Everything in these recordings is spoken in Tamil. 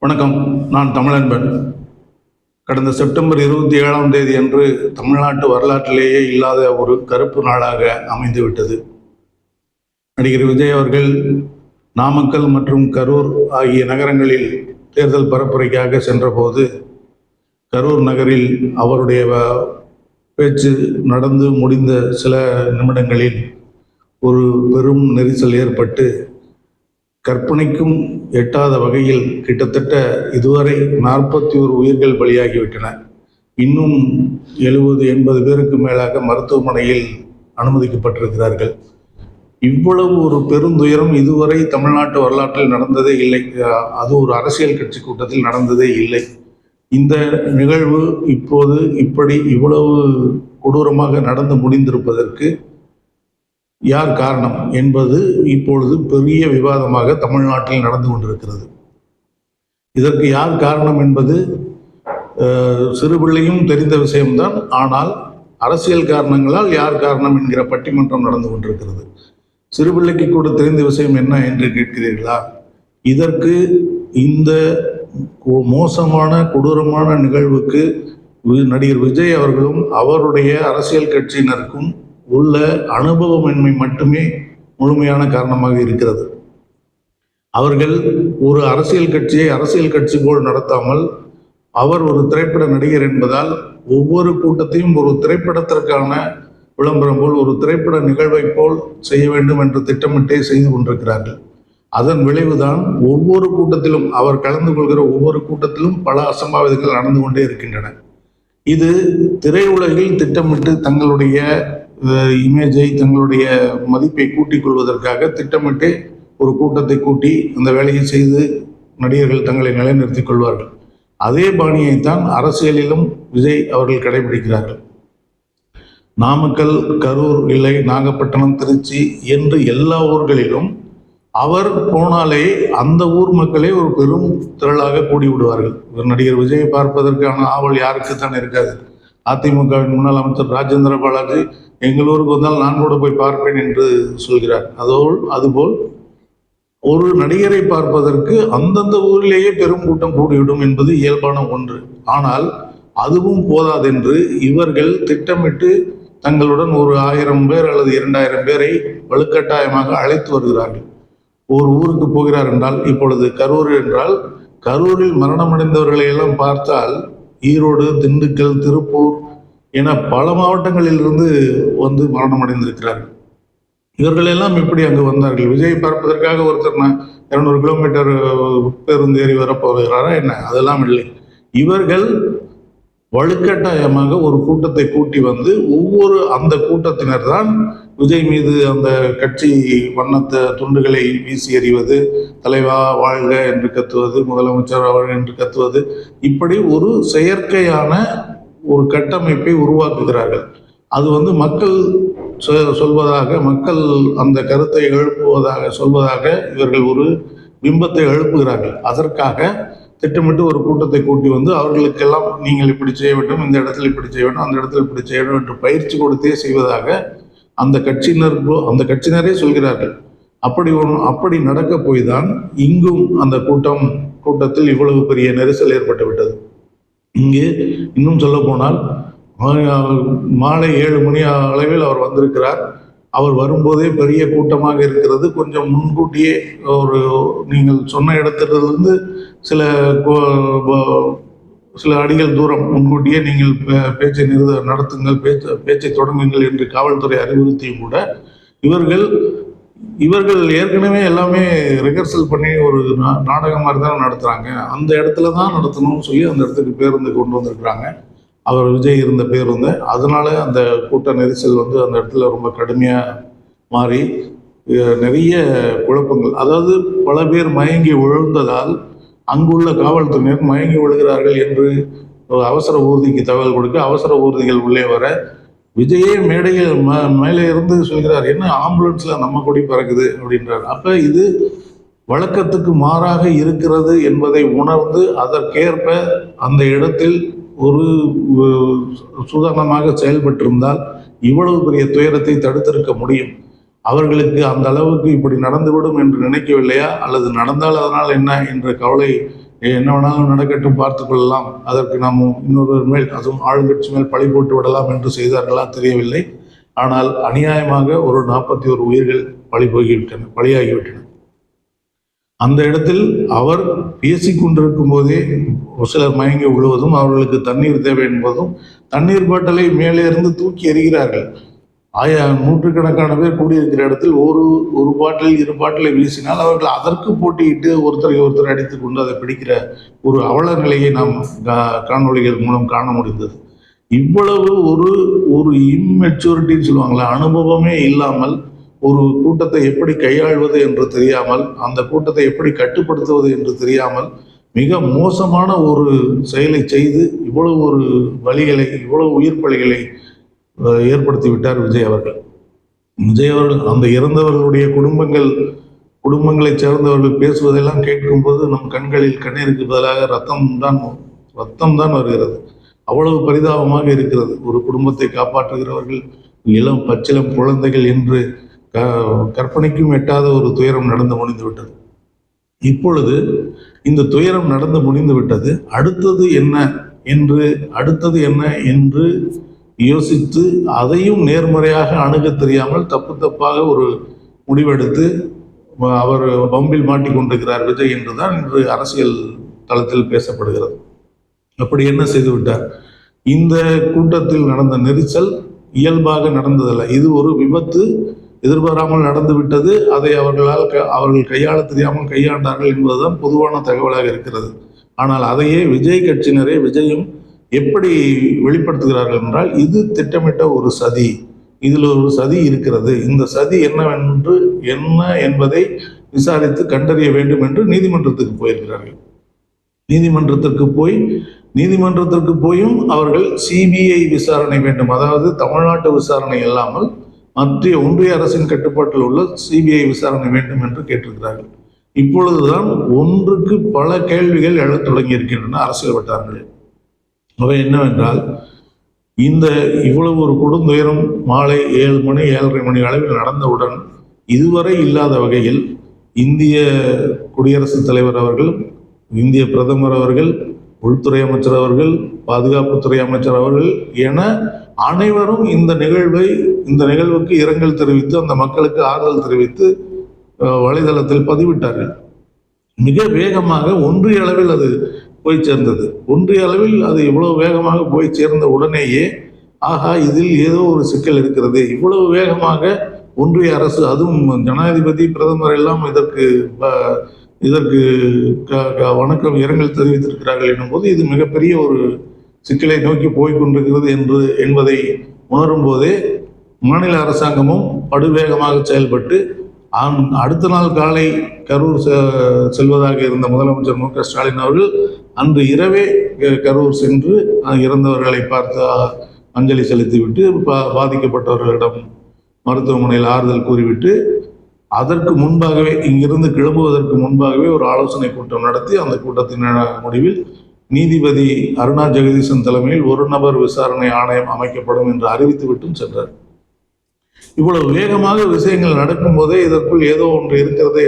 வணக்கம். நான் தமிழன்பன். கடந்த செப்டம்பர் 27 அன்று தமிழ்நாட்டு வரலாற்றிலேயே இல்லாத ஒரு கருப்பு நாளாக அமைந்துவிட்டது. நடிகர் விஜய் அவர்கள் நாமக்கல் மற்றும் கரூர் ஆகிய நகரங்களில் தேர்தல் பரப்புரைக்காக சென்றபோது கரூர் நகரில் அவருடைய பேச்சு நடந்து முடிந்த சில நிமிடங்களில் ஒரு பெரும் நெரிசல் ஏற்பட்டு கற்பனைக்கும் எட்டாத வகையில் கிட்டத்தட்ட இதுவரை 41 உயிர்கள் பலியாகிவிட்டன. இன்னும் 70-80 பேருக்கு மேலாக மருத்துவமனையில் அனுமதிக்கப்பட்டிருக்கிறார்கள். இவ்வளவு ஒரு பெருந்துயரம் இதுவரை தமிழ்நாட்டு வரலாற்றில் நடந்ததே இல்லை. அது ஒரு அரசியல் கட்சி கூட்டத்தில் நடந்ததே இல்லை. இந்த நிகழ்வு இப்போது இப்படி இவ்வளவு கொடூரமாக நடந்து முடிந்திருப்பதற்கு யார் காரணம் என்பது இப்பொழுது பெரிய விவாதமாக தமிழ்நாட்டில் நடந்து கொண்டிருக்கிறது. இதற்கு யார் காரணம் என்பது சிறுபிள்ளையும் தெரிந்த விஷயம்தான். ஆனால் அரசியல் காரணங்களால் யார் காரணம் என்கிற பட்டிமன்றம் நடந்து கொண்டிருக்கிறது. சிறுபிள்ளைக்கு கூட தெரிந்த விஷயம் என்ன என்று கேட்கிறீர்களா? இதற்கு இந்த மோசமான கொடூரமான நிகழ்வுக்கு நடிகர் விஜய் அவர்களும் அவருடைய அரசியல் கட்சியினருக்கும் உள்ள அனுபவமின்மை மட்டுமே முழுமையான காரணமாக இருக்கிறது. அவர்கள் ஒரு அரசியல் கட்சியை அரசியல் கட்சி போல் நடத்தாமல், அவர் ஒரு திரைப்பட நடிகர் என்பதால் ஒவ்வொரு கூட்டத்தையும் ஒரு திரைப்படத்திற்கான விளம்பரம் போல், ஒரு திரைப்பட நிகழ்வை போல் செய்ய வேண்டும் என்று திட்டமிட்டே செய்து கொண்டிருக்கிறார்கள். அதன் விளைவுதான் ஒவ்வொரு கூட்டத்திலும், அவர் கலந்து கொள்கிற ஒவ்வொரு கூட்டத்திலும் பல அசம்பாவிதங்கள் நடந்து கொண்டே இருக்கின்றன. இது திரையுலகில் திட்டமிட்டு தங்களுடைய இமேஜை, தங்களுடைய மதிப்பை கூட்டிக் கொள்வதற்காக திட்டமிட்டு ஒரு கூட்டத்தை கூட்டி அந்த வேலையை செய்து நடிகர்கள் தங்களை நிலைநிறுத்திக் கொள்வார்கள். அதே பாணியைத்தான் அரசியலிலும் விஜய் அவர்கள் கடைபிடிக்கிறார்கள். நாமக்கல், கரூர், இல்லை நாகப்பட்டினம், திருச்சி என்று எல்லா ஊர்களிலும் அவர் போனாலே அந்த ஊர் மக்களே ஒரு பெரும் திரளாக கூடி விடுவார்கள். நடிகர் விஜயை பார்ப்பதற்கான ஆவல் யாருக்குத்தான் இருக்காது? அதிமுகவின் முன்னாள் அமைச்சர் ராஜேந்திர பாலாஜி எங்கள் ஊருக்கு வந்தால் நான் கூட போய் பார்ப்பேன் என்று சொல்கிறார். அதுபோல் ஒரு நடிகரை பார்ப்பதற்கு அந்தந்த ஊரிலேயே பெரும் கூட்டம் கூடிவிடும் என்பது இயல்பான ஒன்று. ஆனால் அதுவும் போதாதென்று இவர்கள் திட்டமிட்டு தங்களுடன் ஒரு 1000 பேர் அல்லது 2000 பேரை வலுக்கட்டாயமாக அழைத்து வருகிறார்கள். ஒரு ஊருக்கு போகிறார் என்றால், இப்பொழுது கரூர் என்றால், கரூரில் மரணமடைந்தவர்களை எல்லாம் பார்த்தால் ஈரோடு, திண்டுக்கல், திருப்பூர் என பல மாவட்டங்களிலிருந்து வந்து மரணம் அடைந்திருக்கிறார்கள். இவர்கள் எல்லாம் எப்படி அங்கு வந்தார்கள்? விஜய் பார்ப்பதற்காக ஒருத்தர் 200 கிலோமீட்டர் பேருந்து ஏறி வரப்போகிறாரா என்ன? அதெல்லாம் இல்லை. இவர்கள் வலுக்கட்டாயமாக ஒரு கூட்டத்தை கூட்டி வந்து ஒவ்வொரு அந்த கூட்டத்தினர் தான் விஜய் மீது அந்த கட்சி வண்ணத்த துண்டுகளை வீசி எறிவது, தலைவா வாழ்க என்று கத்துவது, முதலமைச்சர் வாழ்க என்று கத்துவது, இப்படி ஒரு செயற்கையான ஒரு கட்டமைப்பை உருவாக்குகிறார்கள். அது மக்கள் சொல்வதாக, மக்கள் அந்த கருத்தை எழுப்புவதாக சொல்வதாக இவர்கள் ஒரு பிம்பத்தை எழுப்புகிறார்கள். அதற்காக திட்டமிட்டு ஒரு கூட்டத்தை கூட்டி வந்து அவர்களுக்கெல்லாம் நீங்கள் இப்படி செய்ய வேண்டும், இந்த இடத்துல இப்படி செய்ய வேண்டும், அந்த இடத்துல இப்படி செய்ய வேண்டும் என்று பயிற்சி கொடுத்தே செய்வதாக அந்த கட்சியினரே சொல்கிறார்கள். அப்படி நடக்க போய் தான் இங்கும் அந்த கூட்டத்தில் இவ்வளவு பெரிய நெரிசல் ஏற்பட்டு விட்டது. இங்கே இன்னும் சொல்ல போனால் மாலை 7 மணி அளவில் அவர் வந்திருக்கிறார். அவர் வரும்போதே பெரிய கூட்டமாக இருக்கிறது. கொஞ்சம் முன்கூட்டியே நீங்கள் சொன்ன இடத்திலிருந்து சில அடிகள் தூரம் முன்கூட்டியே நீங்கள் பேச்சை நடத்துங்கள், பேச்சை தொடங்குங்கள் என்று காவல்துறை அறிவுறுத்தியும் கூட இவர்கள் ஏற்கனவே எல்லாமே ரிஹர்சல் பண்ணி ஒரு நாடகம் மாதிரி தான் நடத்துகிறாங்க. அந்த இடத்துல தான் நடத்தணும்னு சொல்லி அந்த இடத்துக்கு பேருந்து கொண்டு வந்திருக்கிறாங்க. அவர் விஜய் இருந்த பேருந்து. அதனால அந்த கூட்ட நெரிசல் அந்த இடத்துல ரொம்ப கடுமையாக மாறி நிறைய குழப்பங்கள், அதாவது பல பேர் மயங்கி விழுந்ததால் அங்குள்ள காவல்துறையினர் மயங்கி விழுகிறார்கள் என்று அவசர ஊர்திக்கு தகவல் கொடுக்க அவசர ஊர்திகள் உள்ளே வர விஜயே மேடையில் மேலே இருந்து சொல்கிறார், என்ன ஆம்புலன்ஸில் நம்ம கொடி பறக்குது அப்படின்றார். அப்போ இது வழக்கத்துக்கு மாறாக இருக்கிறது என்பதை உணர்ந்து அதற்கேற்ப அந்த இடத்தில் ஒரு சுதாரணமாக செயல்பட்டிருந்தால் இவ்வளவு பெரிய துயரத்தை தடுத்திருக்க முடியும். அவர்களுக்கு அந்த அளவுக்கு இப்படி நடந்துவிடும் என்று நினைக்கவில்லையா? அல்லது நடந்தால் அதனால் என்ன என்ற கவலை என்ன வேணாலும் நடக்கட்டும், பார்த்து கொள்ளலாம், அதற்கு நாம் இன்னொருவர் மேல், அதுவும் ஆளுங்கட்சி மேல் பழி போட்டு விடலாம் என்று செய்தார்களா தெரியவில்லை. ஆனால் அநியாயமாக ஒரு 41 உயிர்கள் பலியாகிவிட்டன. அந்த இடத்தில் அவர் பேசிக்கொண்டிருக்கும் போதே சிலர் மயங்கி விழுவதும், அவர்களுக்கு தண்ணீர் தேவை என்பதும், தண்ணீர் பாட்டலை மேலே இருந்து தூக்கி எறிகிறார்கள். நூற்றுக்கணக்கான பேர் கூடியிருக்கிற இடத்தில் ஒரு பாட்டில் 2 பாட்டிலை வீசினால் அவர்கள் அதற்கு போட்டியிட்டு ஒருத்தரை அடித்துக் கொண்டு அதை பிடிக்கிற ஒரு அவல நிலையை நாம் காணொளிகள் மூலம் காண முடிந்தது. இவ்வளவு ஒரு இம்மெச்சூரிட்டின்னு சொல்லுவாங்களே, அனுபவமே இல்லாமல் ஒரு கூட்டத்தை எப்படி கையாள்வது என்று தெரியாமல், அந்த கூட்டத்தை எப்படி கட்டுப்படுத்துவது என்று தெரியாமல் மிக மோசமான ஒரு செயலை செய்து இவ்வளவு ஒரு வழிகளை, இவ்வளவு உயிர் பலிகளை ஏற்படுத்தி விட்டார் விஜய் அவர்கள். அந்த இறந்தவர்களுடைய குடும்பங்களை சேர்ந்தவர்கள் பேசுவதெல்லாம் கேட்கும்போது நம் கண்களில் கண்ணீருக்கு பதிலாக ரத்தம் தான் வருகிறது. அவ்வளவு பரிதாபமாக இருக்கிறது. ஒரு குடும்பத்தை காப்பாற்றுகிறவர்கள் பச்சிளம் குழந்தைகள் என்று கற்பனைக்கும் எட்டாத ஒரு துயரம் நடந்து முடிந்து விட்டது. இப்பொழுது இந்த துயரம் நடந்து முடிந்து விட்டது. அடுத்தது என்ன என்று யோசித்து அதையும் நேர்மறையாக அணுக தெரியாமல் தப்பாக ஒரு முடிவெடுத்து அவர் பம்பில் மாட்டிக்கொண்டிருக்கிறார் விஜய் என்றுதான் இன்று அரசியல் தளத்தில் பேசப்படுகிறது. அப்படி என்ன செய்து விட்டார்? இந்த கூட்டத்தில் நடந்த நெரிசல் இயல்பாக நடந்ததல்ல. இது ஒரு விபத்து, எதிர்பாராமல் நடந்து விட்டது. அதை அவர்கள் கையாள தெரியாமல் கையாண்டார்கள் என்பதுதான் பொதுவான தகவலாக இருக்கிறது. ஆனால் அதையே விஜய் கட்சியினரே விஜயும் எப்படி வெளிப்படுத்துகிறார்கள் என்றால், இது திட்டமிட்ட ஒரு சதி, இதில் ஒரு சதி இருக்கிறது, இந்த சதி என்ன என்பதை விசாரித்து கண்டறிய வேண்டும் என்று நீதிமன்றத்துக்கு போயிருக்கிறார்கள். நீதிமன்றத்திற்கு போயும் அவர்கள் சிபிஐ விசாரணை வேண்டும், அதாவது தமிழ்நாட்டு விசாரணை இல்லாமல் மத்திய ஒன்றிய அரசின் கட்டுப்பாட்டில் உள்ள சிபிஐ விசாரணை வேண்டும் என்று கேட்டிருக்கிறார்கள். இப்பொழுதுதான் ஒன்றுக்கு பல கேள்விகள் எழத் தொடங்கி இருக்கின்றன அரசியல் வட்டாரங்களில். அவை என்னவென்றால், இந்த இவ்வளவு ஒரு கொடுந்துயரம் மாலை 7 மணி 7:30 மணி அளவில் நடந்தவுடன் இதுவரை இல்லாத வகையில் இந்திய குடியரசுத் தலைவர் அவர்கள், இந்திய பிரதமர் அவர்கள், உள்துறை அமைச்சர் அவர்கள், பாதுகாப்புத்துறை அமைச்சர் அவர்கள் என அனைவரும் இந்த நிகழ்வுக்கு இரங்கல் தெரிவித்து, அந்த மக்களுக்கு ஆறுதல் தெரிவித்து வலைதளத்தில் பதிவிட்டார்கள். மிக வேகமாக ஒன்றிய அளவில் அது போய் சேர்ந்தது. ஒன்றிய அளவில் அது இவ்வளவு வேகமாக போய் சேர்ந்த உடனேயே, ஆகா, இதில் ஏதோ ஒரு சிக்கல் இருக்கிறது, இவ்வளவு வேகமாக ஒன்றிய அரசு, அதுவும் ஜனாதிபதி பிரதமர் எல்லாம் இதற்கு வணக்கம் இரங்கல் தெரிவித்திருக்கிறார்கள் என்னும்போது இது மிகப்பெரிய ஒரு சிக்கலை நோக்கி போய்கொண்டிருக்கிறது என்பதை உணரும் போதே மாநில அரசாங்கமும் படுவேகமாக செயல்பட்டு அடுத்த நாள் காலை கரூர் செல்வதாக இருந்த முதலமைச்சர் மு க ஸ்டாலின் அவர்கள் அன்று இரவே கரூர் சென்று இறந்தவர்களை பார்த்து அஞ்சலி செலுத்திவிட்டு பாதிக்கப்பட்டவர்களிடம் மருத்துவமனையில் ஆறுதல் கூறிவிட்டு அதற்கு முன்பாகவே, இங்கிருந்து கிளம்புவதற்கு முன்பாகவே ஒரு ஆலோசனை கூட்டம் நடத்தி அந்த கூட்டத்தின் முடிவில் நீதிபதி அருணா ஜெகதீசன் தலைமையில் 1 நபர் விசாரணை ஆணையம் அமைக்கப்படும் என்று அறிவித்துவிட்டும் சென்றார். இவ்வளவு வேகமாக விஷயங்கள் நடக்கும் போதே இதற்குள் ஏதோ ஒன்று இருக்கிறது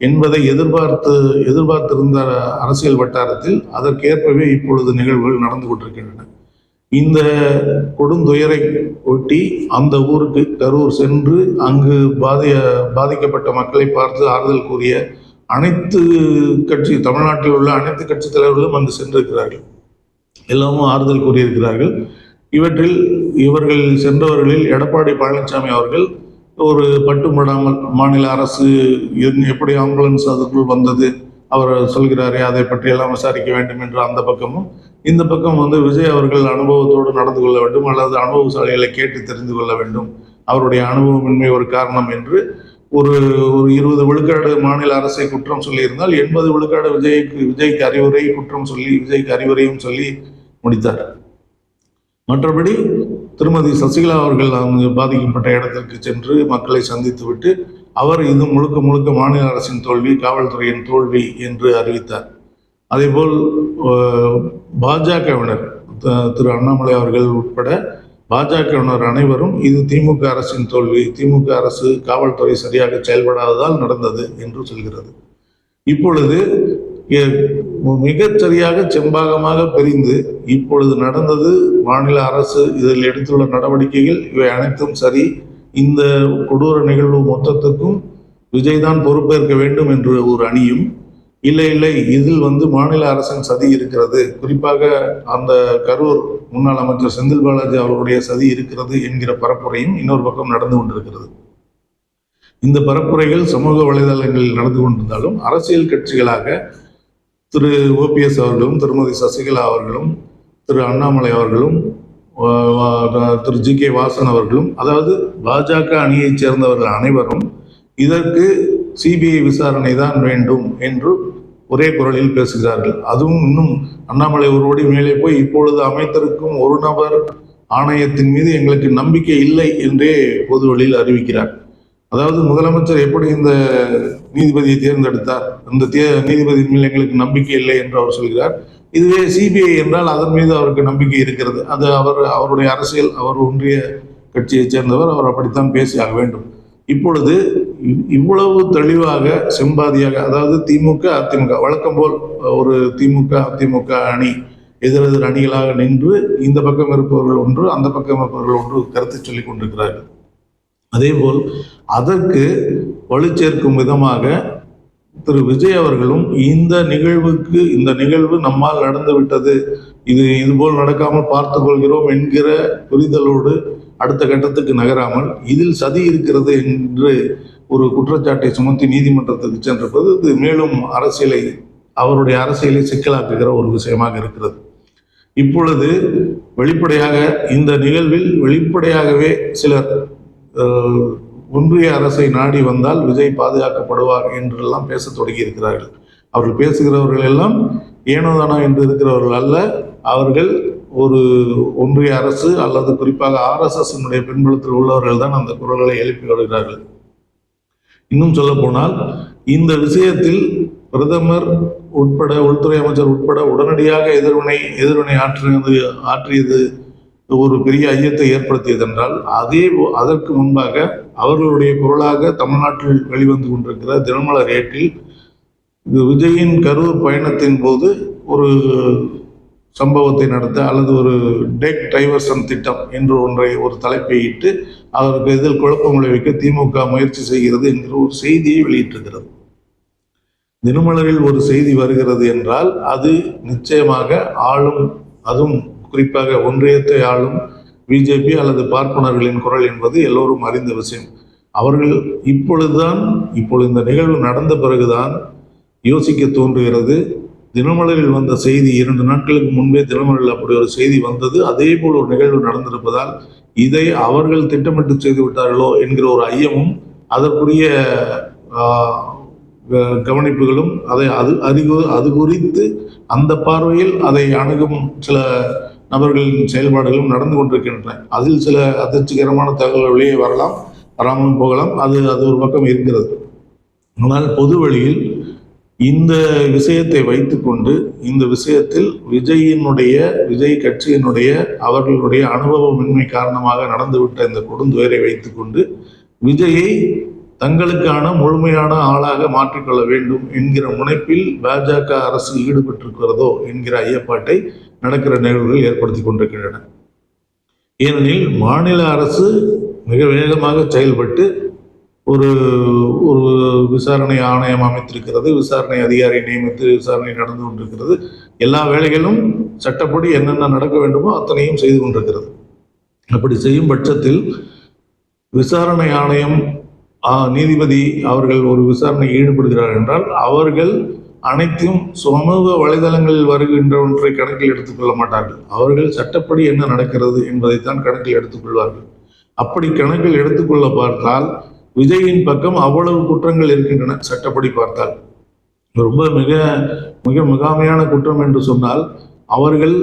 என்பதை எதிர்பார்த்திருந்த அரசியல் வட்டாரத்தில் அதற்கேற்பவே இப்பொழுது நிகழ்வுகள் நடந்து கொண்டிருக்கின்றன. இந்த கொடுந்துயரை ஒட்டி அந்த ஊருக்கு கரூர் சென்று அங்கு பாதிக்கப்பட்ட மக்களை பார்த்து ஆறுதல் கூறிய தமிழ்நாட்டில் உள்ள அனைத்து கட்சி தலைவர்களும் அங்கு சென்றிருக்கிறார்கள். எல்லாமும் ஆறுதல் கூறியிருக்கிறார்கள். இவர்கள் சென்றவர்களில் எடப்பாடி பழனிசாமி அவர்கள் ஒரு பட்டுப்படாமல் மாநில அரசு எப்படி ஆம்புலன்ஸ் அதுக்குள் வந்தது அவர் சொல்கிறாரே, அதை பற்றியெல்லாம் விசாரிக்க வேண்டும் என்று அந்த பக்கமும், இந்த பக்கம் விஜய் அவர்கள் அனுபவத்தோடு நடந்து கொள்ள வேண்டும் அல்லது அனுபவசாலிகளை கேட்டு தெரிந்து கொள்ள வேண்டும், அவருடைய அனுபவமின்மை ஒரு காரணம் என்று ஒரு 20 விழுக்காடு மாநில அரசை குற்றம் சொல்லியிருந்தால் 80 விழுக்காடு விஜய்க்கு அறிவுரையும் சொல்லி முடித்தார். மற்றபடி திருமதி சசிகலா அவர்கள் அங்கு பாதிக்கப்பட்ட இடத்திற்கு சென்று மக்களை சந்தித்துவிட்டு அவர் இது முழுக்க மாநில அரசின் தோல்வி, காவல்துறையின் தோல்வி என்று அறிவித்தார். அதேபோல் பாஜகவினர், திரு அண்ணாமலை அவர்கள் உட்பட பாஜகவினர் அனைவரும் இது திமுக அரசின் தோல்வி, திமுக அரசு காவல்துறை சரியாக செயல்படாததால் நடந்தது என்று சொல்கிறது. இப்பொழுது மிகச் சரியாக செம்பாகமாக பிரிந்து இப்பொழுது நடந்தது மாநில அரசு இதில் எடுத்துள்ள நடவடிக்கைகள் இவை அனைத்தும் சரி, இந்த கொடூர நிகழ்வு மொத்தத்துக்கும் விஜய் தான் பொறுப்பேற்க வேண்டும் என்று ஒரு அணியும், இல்லை இல்லை இதில் மாநில அரசின் சதி இருக்கிறது, குறிப்பாக அந்த கரூர் முன்னாள் அமைச்சர் செந்தில் பாலாஜி அவர்களுடைய சதி இருக்கிறது என்கிற பரப்புரையும் இன்னொரு பக்கம் நடந்து கொண்டிருக்கிறது. இந்த பரப்புரைகள் சமூக வலைதளங்களில் நடந்து கொண்டிருந்தாலும் அரசியல் கட்சிகளாக திரு ஓபிஎஸ் அவர்களும் திருமதி சசிகலா அவர்களும் திரு அண்ணாமலை அவர்களும் திரு ஜி.கே. வாசன் அவர்களும், அதாவது பாஜக அணியைச் சேர்ந்தவர்கள் அனைவரும் இதற்கு சிபிஐ விசாரணை தான் வேண்டும் என்று ஒரே குரலில் பேசுகிறார்கள். அதுவும் இன்னும் அண்ணாமலை ஒருபடி மேலே போய் இப்பொழுது அமைத்திருக்கும் ஒரு நபர் ஆணையத்தின் மீது எங்களுக்கு நம்பிக்கை இல்லை என்றே பொது வழியில் அறிவிக்கிறார். அதாவது முதலமைச்சர் எப்படி இந்த நீதிபதியை தேர்ந்தெடுத்தார், இந்த நீதிபதியின் மேல் எங்களுக்கு நம்பிக்கை இல்லை என்று அவர் சொல்கிறார். இதுவே சிபிஐ என்றால் அதன் மீது அவருக்கு நம்பிக்கை இருக்கிறது. அது அவருடைய அரசியல், அவர் ஒன்றிய கட்சியைச் சேர்ந்தவர், அவர் அப்படித்தான் பேசியாக வேண்டும். இப்பொழுது இவ்வளவு தெளிவாக செம்பாதியாக, அதாவது திமுக அதிமுக வழக்கம் போல் ஒரு திமுக அதிமுக அணி எதிரெதிர் அணிகளாக நின்று இந்த பக்கம் இருப்பவர்கள் ஒன்று, அந்த பக்கம் இருப்பவர்கள் ஒன்று கருத்து சொல்லிக் கொண்டிருக்கிறார்கள். அதேபோல் அதற்கு வலு சேர்க்கும் விதமாக திரு விஜய் அவர்களும் இந்த நிகழ்வு நம்மால் நடந்து விட்டது, இதுபோல் நடக்காமல் பார்த்து கொள்கிறோம் என்கிற புரிதலோடு அடுத்த கட்டத்துக்கு நகராமல் இதில் சதி இருக்கிறது என்று ஒரு குற்றச்சாட்டை சுமத்தி நீதிமன்றத்துக்கு சென்றிருப்பது இது மேலும் அவருடைய அரசியலை சிக்கலாக்குகிற ஒரு விஷயமாக இருக்கிறது. இப்பொழுது வெளிப்படையாக இந்த நிகழ்வில் வெளிப்படையாகவே சிலர் ஒன்றிய அரசை நாடி வந்தால் விஜய் பாதுகாக்கப்படுவார் என்றெல்லாம் பேச தொடங்கி இருக்கிறார்கள். அவர்கள் பேசுகிறவர்கள் எல்லாம் ஏனோதானோ என்று இருக்கிறவர்கள் அல்ல, அவர்கள் ஒரு ஒன்றிய அரசு அல்லது குறிப்பாக RSS பின்புலத்தில் உள்ளவர்கள் தான் அந்த குரல்களை எழுப்பி வருகிறார்கள். இன்னும் சொல்ல போனால் இந்த விஷயத்தில் பிரதமர் உட்பட உள்துறை அமைச்சர் உட்பட உடனடியாக எதிர்வினை ஆற்றியது ஒரு பெரிய ஐயத்தை ஏற்படுத்தியது என்றால், அதற்கு முன்பாக அவர்களுடைய குரலாக தமிழ்நாட்டில் வெளிவந்து கொண்டிருக்கிற தினமலர் ஏட்டில் விஜயின் கரூர் பயணத்தின் போது ஒரு சம்பவத்தை நடத்த அல்லது ஒரு டெக் டைவர்சன் திட்டம் என்று ஒரு தலைப்பை இட்டு அவருக்கு இதில் குழப்பம் விளைவிக்க திமுக முயற்சி செய்கிறது என்கிற ஒரு செய்தியை வெளியிட்டிருக்கிறது. தினமலரில் ஒரு செய்தி வருகிறது என்றால் அது நிச்சயமாக அதுவும் குறிப்பாக ஒன்றியத்தை ஆளும் பிஜேபி அல்லது பார்ப்பனர்களின் குரல் என்பது எல்லோரும் அறிந்த விஷயம். அவர்கள் இப்பொழுது இந்த நிகழ்வு நடந்த பிறகுதான் யோசிக்க தோன்றுகிறது. தினமலரில் வந்த செய்தி 2 நாட்களுக்கு முன்பே தினமலரில் அப்படி ஒரு செய்தி வந்தது, அதே போல் ஒரு நிகழ்வு நடந்திருப்பதால் இதை அவர்கள் திட்டமிட்டு செய்து விட்டார்களோ என்கிற ஒரு ஐயமும் அதற்குரிய கவனிப்புகளும் அது குறித்து அந்த பார்வையில் அதை அணுகும் சில நபர்களின் செயல்பாடுகளும் நடந்து கொண்டிருக்கின்றன. அதில் சில அதிர்ச்சிகரமான தகவல்கள் வெளியே வராமலும் போகலாம். அது ஒரு பக்கம் இருக்கிறது. ஆனால் பொது வழியில் இந்த விஷயத்தை வைத்துக்கொண்டு இந்த விஷயத்தில் விஜய் கட்சியினுடைய அவர்களுடைய அனுபவமின்மை காரணமாக நடந்துவிட்ட இந்த கொடுந்துயரை வைத்துக்கொண்டு விஜயை தங்களுக்கான முழுமையான ஆளாக மாற்றிக்கொள்ள வேண்டும் என்கிற முனைப்பில் பாஜக அரசு ஈடுபட்டிருக்கிறதோ என்கிற ஐயப்பாட்டை நடக்கிற நிகழ்வுகள் ஏற்படுத்தி கொண்டிருக்கின்றன. ஏனெனில் மாநில அரசு மிக வேகமாக செயல்பட்டு ஒரு விசாரணை ஆணையம் அமைத்திருக்கிறது, விசாரணை அதிகாரியை நியமித்து விசாரணை நடந்து கொண்டிருக்கிறது. எல்லா வேலைகளும் சட்டப்படி என்னென்ன நடக்க வேண்டுமோ அத்தனையும் செய்து கொண்டிருக்கிறது. அப்படி செய்யும் பட்சத்தில் விசாரணை ஆணையம் நீதிபதி அவர்கள் ஒரு விசாரணையில் ஈடுபடுகிறார் என்றால் அவர்கள் அனைத்தும் சமூக வலைதளங்களில் வருகின்ற ஒன்றை கணக்கில் எடுத்துக்கொள்ள மாட்டார்கள். அவர்கள் சட்டப்படி என்ன நடக்கிறது என்பதைத்தான் கணக்கில் எடுத்துக்கொள்வார்கள். அப்படி கணக்கில் எடுத்துக்கொள்ள பார்த்தால் விஜயின் பக்கம் அவ்வளவு குற்றங்கள் இருக்கின்றன. சட்டப்படி பார்த்தால் ரொம்ப மிக மிக மிகாமையான குற்றம் என்று சொன்னால், அவர்கள்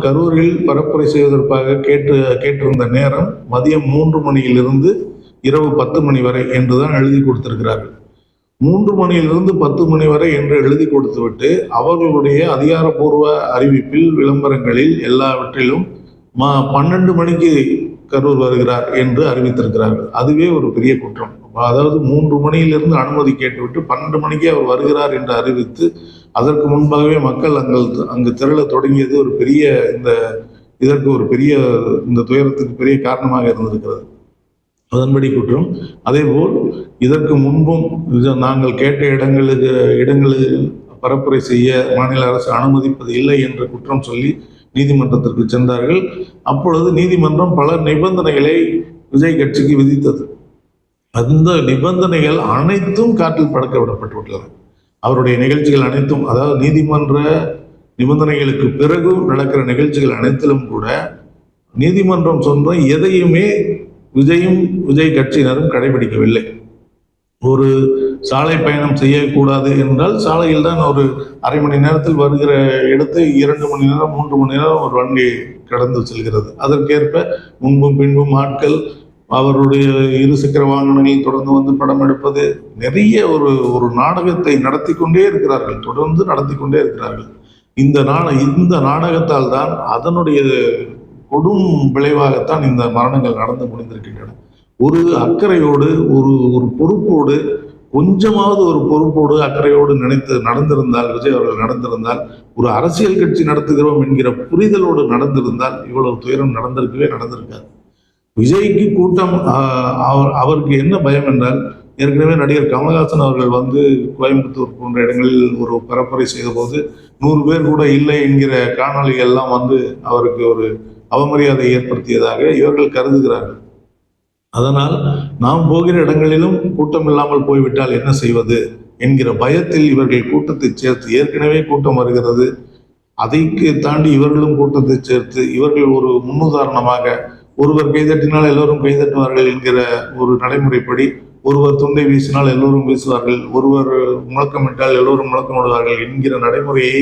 கரூரில் பரப்புரை செய்வதற்காக கேட்டிருந்த நேரம் மதியம் 3 மணியிலிருந்து இரவு 10 மணி வரை என்றுதான் எழுதி கொடுத்திருக்கிறார்கள். 3 மணியிலிருந்து 10 மணி வரை என்று எழுதி கொடுத்துவிட்டு அவர்களுடைய அதிகாரப்பூர்வ அறிவிப்பில் விளம்பரங்களில் எல்லாவற்றிலும் 12 மணிக்கு கரூர் வருகிறார் என்று அறிவித்திருக்கிறார்கள். அதுவே ஒரு பெரிய குற்றம். அதாவது 3 மணியிலிருந்து அனுமதி கேட்டுவிட்டு 12 மணிக்கே அவர் வருகிறார் என்று அறிவித்து அதற்கு முன்பாகவே மக்கள் அங்கு திரள தொடங்கியது ஒரு பெரிய இதற்கு ஒரு பெரிய இந்த துயரத்துக்கு பெரிய காரணமாக இருந்திருக்கிறது. அதன்படி குற்றம். அதேபோல் இதற்கு முன்பும் நாங்கள் கேட்ட இடங்களில் பரப்புரை செய்ய மாநில அரசு அனுமதிப்பது இல்லை என்ற குற்றம் சொல்லி நீதிமன்றத்திற்கு சென்றார்கள். அப்பொழுது நீதிமன்றம் பல நிபந்தனைகளை விஜய் கட்சிக்கு விதித்தது. அந்த நிபந்தனைகள் அனைத்தும் காற்றில் பறக்க விடப்பட்டுள்ளன. அவருடைய நிகழ்ச்சிகள் அனைத்தும், அதாவது நீதிமன்ற நிபந்தனைகளுக்கு பிறகு நடக்கிற நிகழ்ச்சிகள் அனைத்திலும் கூட நீதிமன்றம் சொன்ன எதையுமே விஜய் கட்சியினரும் கடைபிடிக்கவில்லை. ஒரு சாலை பயணம் செய்யக்கூடாது என்றால் சாலையில் தான் ஒரு அரை மணி நேரத்தில் வருகிற இடத்தை 2 மணி நேரம் 3 மணி நேரம் ஒரு வண்டி கடந்து செல்கிறது. அதற்கேற்ப முன்பும் பின்பும் ஆட்கள் அவருடைய இருசக்கர வாகனங்களில் தொடர்ந்து வந்து படம் எடுப்பது, நிறைய ஒரு நாடகத்தை நடத்தி கொண்டே இருக்கிறார்கள், தொடர்ந்து நடத்தி கொண்டே இருக்கிறார்கள். இந்த நாடகத்தால் தான் அதனுடைய கொடும் விளைவாகத்தான் இந்த மரணங்கள் நடந்து முடிந்திருக்கின்றன. ஒரு அக்கறையோடு ஒரு பொறுப்போடு, கொஞ்சமாவது ஒரு பொறுப்போடு அக்கறையோடு நடந்திருந்தால், விஜய் அவர்கள் நடந்திருந்தால், ஒரு அரசியல் கட்சி நடத்துகிறோம் என்கிற புரிதலோடு நடந்திருந்தால் இவ்வளவு துயரம் நடந்திருக்காது. விஜய்க்கு கூட்டம், அவருக்கு என்ன பயம் என்றால், ஏற்கனவே நடிகர் கமல்ஹாசன் அவர்கள் வந்து கோயம்புத்தூர் போன்ற இடங்களில் ஒரு பரப்புரை செய்த போது 100 பேர் கூட இல்லை என்கிற காணொலிகள் எல்லாம் வந்து அவருக்கு ஒரு அவமரியாதை ஏற்படுத்தியதாக இவர்கள் கருதுகிறார்கள். அதனால் நாம் போகிற இடங்களிலும் கூட்டம் இல்லாமல் போய்விட்டால் என்ன செய்வது என்கிற பயத்தில் இவர்கள் கூட்டத்தை சேர்த்து, ஏற்கனவே கூட்டம் வருகிறது, அதைக்கு தாண்டி இவர்களும் கூட்டத்தை சேர்த்து இவர்கள் ஒரு முன்னுதாரணமாக, ஒருவர் கைதட்டினால் எல்லோரும் கைதட்டுவார்கள் என்கிற ஒரு நடைமுறைப்படி, ஒருவர் துண்டை வீசினால் எல்லோரும் வீசுவார்கள், ஒருவர் முழக்கமிட்டால் எல்லோரும் முழக்கமிடுவார்கள் என்கிற நடைமுறையை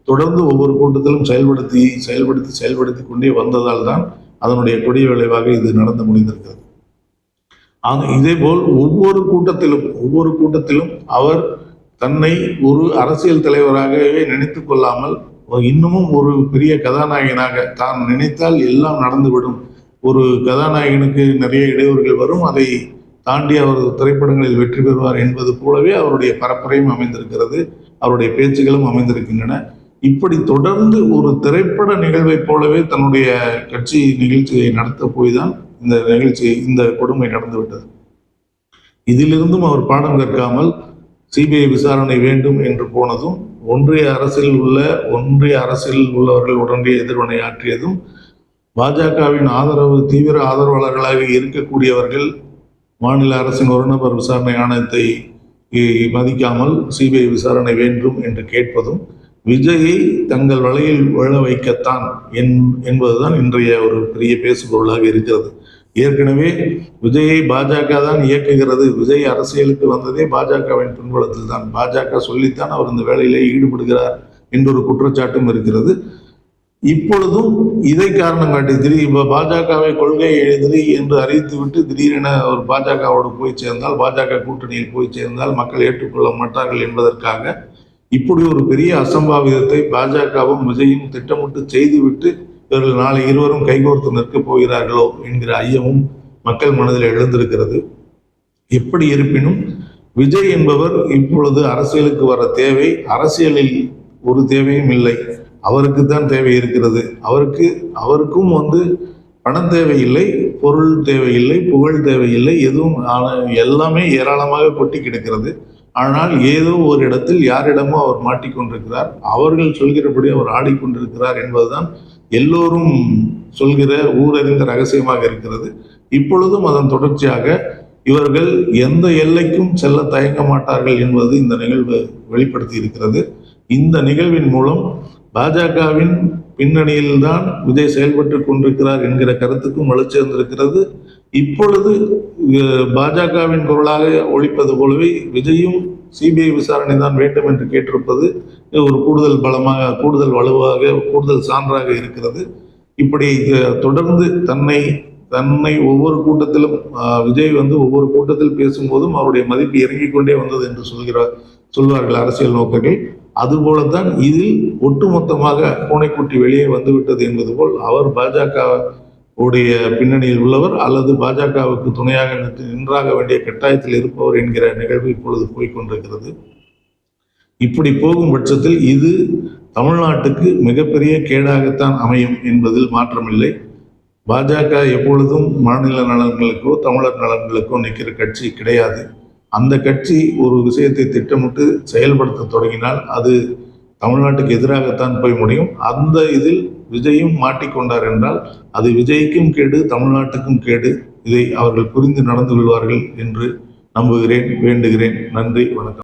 தொடர்ந்து ஒவ்வொரு கூட்டத்திலும் செயல்படுத்தி கொண்டே வந்ததால் தான் அதனுடைய கொடிய விளைவாக இது நடந்து முடிந்திருக்கிறது. இதேபோல் ஒவ்வொரு கூட்டத்திலும் அவர் தன்னை ஒரு அரசியல் தலைவராகவே நினைத்து கொள்ளாமல் இன்னமும் ஒரு பெரிய கதாநாயகனாக, தான் நினைத்தால் எல்லாம் நடந்துவிடும், ஒரு கதாநாயகனுக்கு நிறைய இடையூறுகள் வரும், அதை தாண்டி அவர் திரைப்படங்களில் வெற்றி பெறுவார் என்பது போலவே அவருடைய பரப்புரையும் அமைந்திருக்கிறது, அவருடைய பேச்சுகளும் அமைந்திருக்கின்றன. இப்படி தொடர்ந்து ஒரு திரைப்பட நிகழ்வை போலவே தன்னுடைய கட்சி நிகழ்ச்சியை நடத்த போய்தான் இந்த கொடுமை நடந்துவிட்டது. இதிலிருந்தும் அவர் பாடம் கற்காமல் சிபிஐ விசாரணை வேண்டும் என்று போனதும், ஒன்றிய அரசில் உள்ளவர்கள் உடனே எதிர்வினையாற்றியதும், பாஜகவின் தீவிர ஆதரவாளர்களாக இருக்கக்கூடியவர்கள் மாநில அரசின் ஒரு நபர் விசாரணை ஆணையத்தை மதிக்காமல் சிபிஐ விசாரணை வேண்டும் என்று கேட்பதும், விஜயை தங்கள் வலையில் விழ வைக்கத்தான் என்பதுதான் இன்றைய ஒரு பெரிய பேசுபொருளாக இருக்கிறது. ஏற்கனவே விஜயை பாஜக தான் இயக்குகிறது, விஜய் அரசியலுக்கு வந்ததே பாஜகவின் பின்புலத்தில் தான், பாஜக சொல்லித்தான் அவர் இந்த வேலையிலே ஈடுபடுகிறார் என்றொரு குற்றச்சாட்டும் இருக்கிறது. இப்பொழுதும் இதை காரணம் காட்டி பாஜகவை கொள்கை எதிரி என்று அறிவித்துவிட்டு திடீரென ஒரு பாஜகவோடு போய் சேர்ந்தால், பாஜக கூட்டணியில் போய் சேர்ந்தால் மக்கள் ஏற்றுக்கொள்ள மாட்டார்கள் என்பதற்காக இப்படி ஒரு பெரிய அசம்பாவிதத்தை பாஜகவும் விஜயும் திட்டமிட்டு செய்துவிட்டு இவர்கள் நாளை இருவரும் கைகோர்த்து நிற்கப் போகிறார்களோ என்கிற ஐயமும் மக்கள் மனதில் எழுந்திருக்கிறது. எப்படி இருப்பினும் விஜய் என்பவர் இப்பொழுது அரசியலுக்கு வர தேவை, அரசியலில் ஒரு தேவையும் இல்லை, அவருக்கு தான் தேவை இருக்கிறது. அவருக்கும் பணம் தேவையில்லை, பொருள் தேவையில்லை, புகழ் தேவையில்லை, எதுவும் எல்லாமே ஏராளமாக கொட்டி கிடக்கிறது. ஆனால் ஏதோ ஒரு இடத்தில் யாரிடமோ அவர் மாட்டிக்கொண்டிருக்கிறார், அவர்கள் சொல்கிறபடி அவர் ஆடிக்கொண்டிருக்கிறார் என்பதுதான் எல்லோரும் சொல்கிற ஊரறிந்த ரகசியமாக இருக்கிறது. இப்பொழுதும் அதன் தொடர்ச்சியாக இவர்கள் எந்த எல்லைக்கும் செல்ல தயங்க மாட்டார்கள் என்பது இந்த நிகழ்வு வெளிப்படுத்தி இருக்கிறது. இந்த நிகழ்வின் மூலம் பாஜகவின் பின்னணியில்தான் விஜய் செயல்பட்டு கொண்டிருக்கிறார் என்கிற கருத்துக்கும் வலுச்சேர்ந்திருக்கிறது. இப்பொழுது பாஜகவின் குரலாக ஒழிப்பது போலவே விஜயும் சிபிஐ விசாரணை தான் வேண்டும் என்று கேட்டிருப்பது ஒரு கூடுதல் வலுவாக, கூடுதல் சான்றாக இருக்கிறது. இப்படி தொடர்ந்து தன்னை ஒவ்வொரு கூட்டத்திலும் விஜய் ஒவ்வொரு கூட்டத்தில் பேசும்போதும் அவருடைய மதிப்பு இறங்கிக் கொண்டே வந்தது என்று சொல்வார்கள் அரசியல் நோக்கர்கள். அதுபோலத்தான் இதில் ஒட்டுமொத்தமாக பூனைக்குட்டி வெளியே வந்துவிட்டது என்பது போல் அவர் பாஜக உடைய பின்னணியில் உள்ளவர் அல்லது பாஜகவுக்கு துணையாக நின்றாக வேண்டிய கட்டாயத்தில் இருப்பவர் என்கிற நிகழ்வு இப்பொழுது போய்கொண்டிருக்கிறது. இப்படி போகும் பட்சத்தில் இது தமிழ்நாட்டுக்கு மிகப்பெரிய கேடாகத்தான் அமையும் என்பதில் மாற்றமில்லை. பாஜக எப்பொழுதும் மாநில நலன்களுக்கோ தமிழர் நலன்களுக்கோ நிற்கிற கட்சி கிடையாது. அந்த கட்சி ஒரு விஷயத்தை திட்டமிட்டு செயல்படுத்த தொடங்கினால் அது தமிழ்நாட்டுக்கு எதிராகத்தான் போய் முடியும். அந்த இதில் விஜயும் மாட்டிக்கொண்டார் என்றால் அது விஜய்க்கும் கேடு, தமிழ்நாட்டுக்கும் கேடு. இதை அவர்கள் புரிந்து நடந்து கொள்வார்கள் என்று நம்புகிறேன், வேண்டுகிறேன். நன்றி, வணக்கம்.